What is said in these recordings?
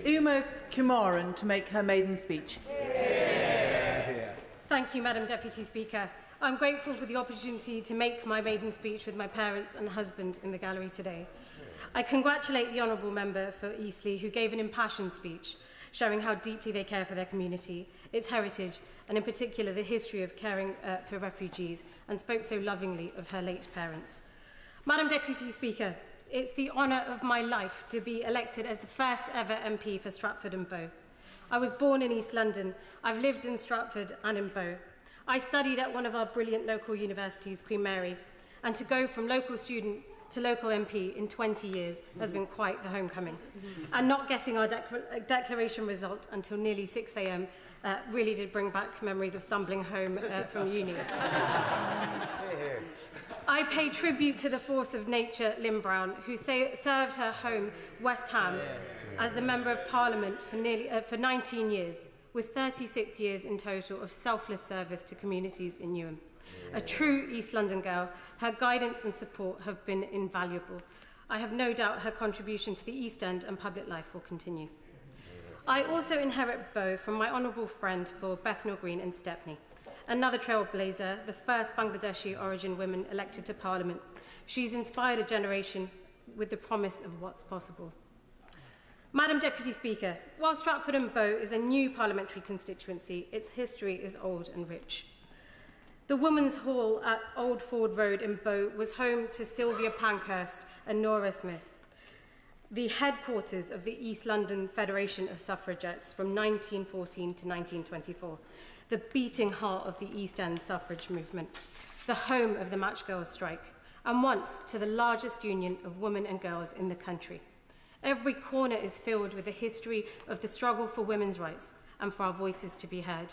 Kumaran to make her maiden speech. Thank you, Madam Deputy Speaker. I'm grateful for the opportunity to make my maiden speech with my parents and husband in the gallery today. I congratulate the Honourable Member for Eastleigh, who gave an impassioned speech, showing how deeply they care for their community, its heritage, and in particular the history of caring for refugees, and spoke so lovingly of her late parents. Madam Deputy Speaker, it's the honour of my life to be elected as the first ever MP for Stratford and Bow. I was born in East London. I've lived in Stratford and in Bow. I studied at one of our brilliant local universities, Queen Mary, and to go from local student to local MP in 20 years has been quite the homecoming. And not getting our declaration result until nearly 6 a.m. Really did bring back memories of stumbling home from uni. I pay tribute to the force of nature, Lynn Brown, who served her home, West Ham, as the Member of Parliament for 19 years, with 36 years in total of selfless service to communities in Newham. A true East London girl, her guidance and support have been invaluable. I have no doubt her contribution to the East End and public life will continue. I also inherit Bow from my honourable friend for Bethnal Green and Stepney. Another trailblazer, the first Bangladeshi origin woman elected to Parliament. She's inspired a generation with the promise of what's possible. Madam Deputy Speaker, while Stratford and Bow is a new parliamentary constituency, its history is old and rich. The Women's Hall at Old Ford Road in Bow was home to Sylvia Pankhurst and Nora Smith, the headquarters of the East London Federation of Suffragettes from 1914 to 1924, the beating heart of the East End suffrage movement, the home of the Match Girls strike, and once to the largest union of women and girls in the country. Every corner is filled with the history of the struggle for women's rights and for our voices to be heard,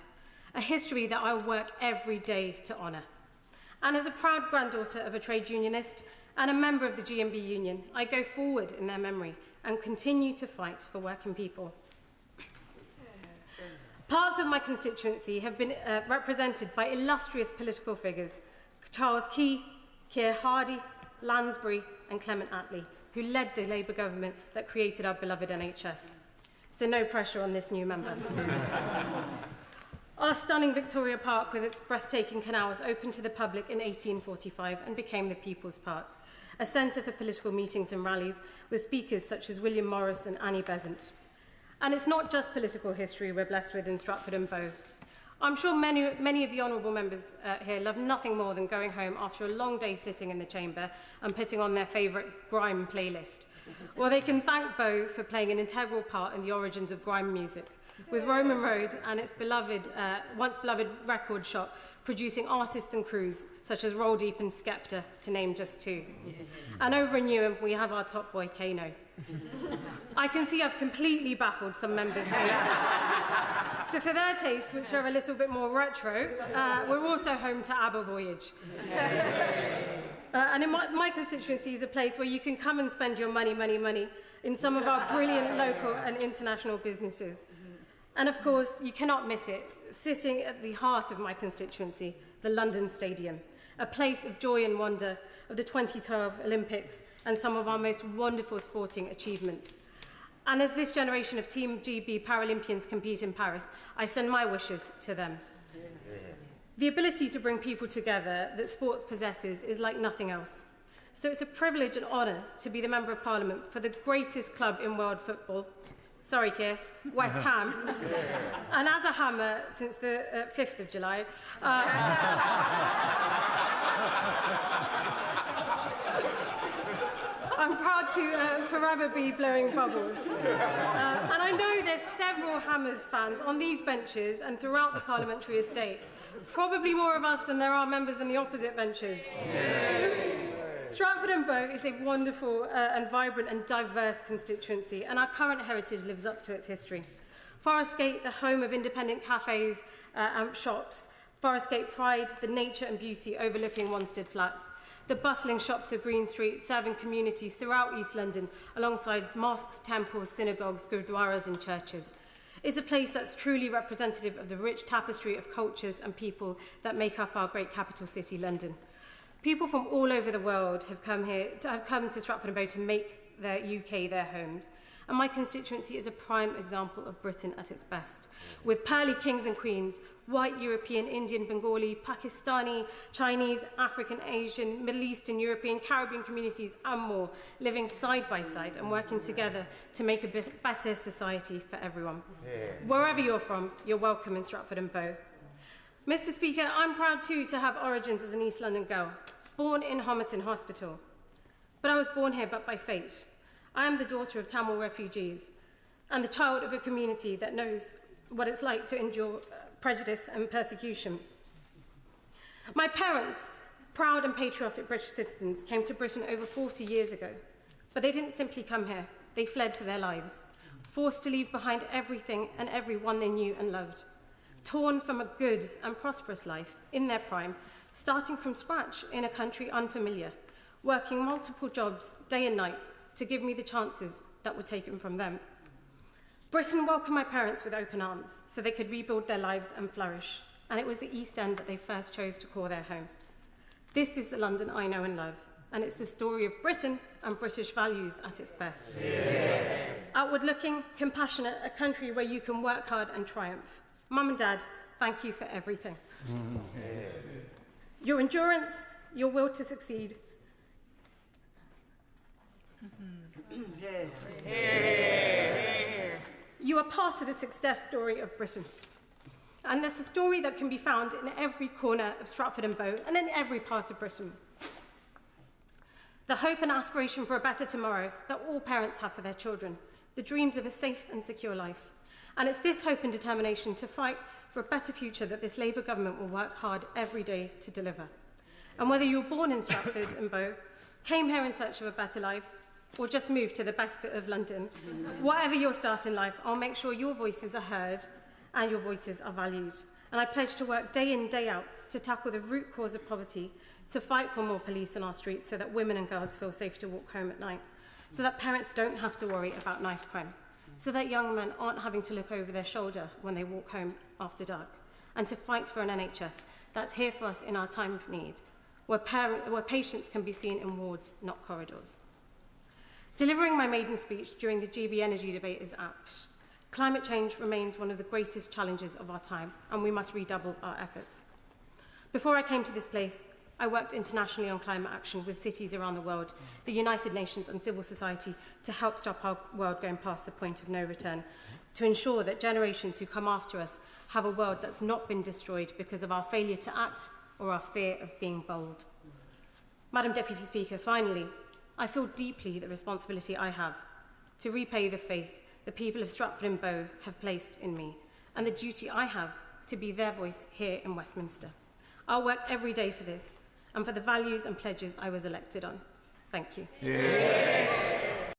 a history that I work every day to honour. And as a proud granddaughter of a trade unionist and a member of the GMB union, I go forward in their memory and continue to fight for working people. Parts of my constituency have been represented by illustrious political figures, Charles Key, Keir Hardie, Lansbury and Clement Attlee, who led the Labour government that created our beloved NHS. So no pressure on this new member. Our stunning Victoria Park with its breathtaking canals opened to the public in 1845 and became the People's Park, a centre for political meetings and rallies with speakers such as William Morris and Annie Besant. And it's not just political history we're blessed with in Stratford and Bow. I'm sure many of the honourable members here love nothing more than going home after a long day sitting in the chamber and putting on their favourite grime playlist. Or they can thank Bow for playing an integral part in the origins of grime music, with Roman Road and its once beloved record shop producing artists and crews such as Roll Deep and Skepta, to name just two. And over in Newham, we have our top boy, Kano. I can see I've completely baffled some members here. So for their tastes, which are a little bit more retro, we're also home to ABBA Voyage. And in my constituency is a place where you can come and spend your money in some of our brilliant local and international businesses. And of course, you cannot miss it, sitting at the heart of my constituency, the London Stadium, a place of joy and wonder of the 2012 Olympics and some of our most wonderful sporting achievements. And as this generation of Team GB Paralympians compete in Paris, I send my wishes to them. The ability to bring people together that sports possesses is like nothing else. So it's a privilege and honour to be the Member of Parliament for the greatest club in world football. Sorry, Keir, West Ham. And as a Hammer since the 5th of July, I'm proud to forever be blowing bubbles. And I know there's several Hammers fans on these benches and throughout the parliamentary estate. Probably more of us than there are members in the opposite benches. Stratford and Bow is a wonderful and vibrant and diverse constituency, and our current heritage lives up to its history. Forest Gate, the home of independent cafes and shops. Forest Gate Pride, the nature and beauty overlooking Wanstead Flats. The bustling shops of Green Street serving communities throughout East London alongside mosques, temples, synagogues, gurdwaras and churches. It's a place that's truly representative of the rich tapestry of cultures and people that make up our great capital city, London. People from all over the world have come to Stratford and Bow to make their UK their homes. and my constituency is a prime example of Britain at its best, with pearly kings and queens, white, European, Indian, Bengali, Pakistani, Chinese, African, Asian, Middle Eastern, European, Caribbean communities and more living side by side and working together to make a better society for everyone. Wherever you're from, you're welcome in Stratford-on-Bow. Mr. Speaker, I'm proud too to have origins as an East London girl, born in Homerton Hospital. But I was born here but by fate. I am the daughter of Tamil refugees and the child of a community that knows what it's like to endure prejudice and persecution. My parents, proud and patriotic British citizens, came to Britain over 40 years ago, but they didn't simply come here. They fled for their lives, forced to leave behind everything and everyone they knew and loved, torn from a good and prosperous life in their prime, starting from scratch in a country unfamiliar, working multiple jobs day and night to give me the chances that were taken from them. Britain welcomed my parents with open arms so they could rebuild their lives and flourish, and it was the East End that they first chose to call their home. This is the London I know and love, and it's the story of Britain and British values at its best. Yeah. Outward-looking, compassionate, a country where you can work hard and triumph. Mum and Dad, thank you for everything. Your endurance, your will to succeed. You are part of the success story of Britain. And there's a story that can be found in every corner of Stratford-on-Bow and in every part of Britain. The hope and aspiration for a better tomorrow that all parents have for their children, the dreams of a safe and secure life. And it's this hope and determination to fight for a better future that this Labour government will work hard every day to deliver. And whether you were born in Stratford-on-Bow, came here in search of a better life, or just moved to the best bit of London, whatever your start in life, I'll make sure your voices are heard and your voices are valued. And I pledge to work day in, day out to tackle the root cause of poverty, to fight for more police on our streets so that women and girls feel safe to walk home at night, so that parents don't have to worry about knife crime, so that young men aren't having to look over their shoulder when they walk home after dark, and to fight for an NHS that's here for us in our time of need, where patients can be seen in wards, not corridors. Delivering my maiden speech during the GB energy debate is apt. Climate change remains one of the greatest challenges of our time, and we must redouble our efforts. Before I came to this place, I worked internationally on climate action with cities around the world, the United Nations and civil society to help stop our world going past the point of no return, to ensure that generations who come after us have a world that's not been destroyed because of our failure to act or our fear of being bold. Madam Deputy Speaker, finally, I feel deeply the responsibility I have to repay the faith the people of Stratford-on-Bow have placed in me, and the duty I have to be their voice here in Westminster. I'll work every day for this, and for the values and pledges I was elected on. Thank you. Yeah.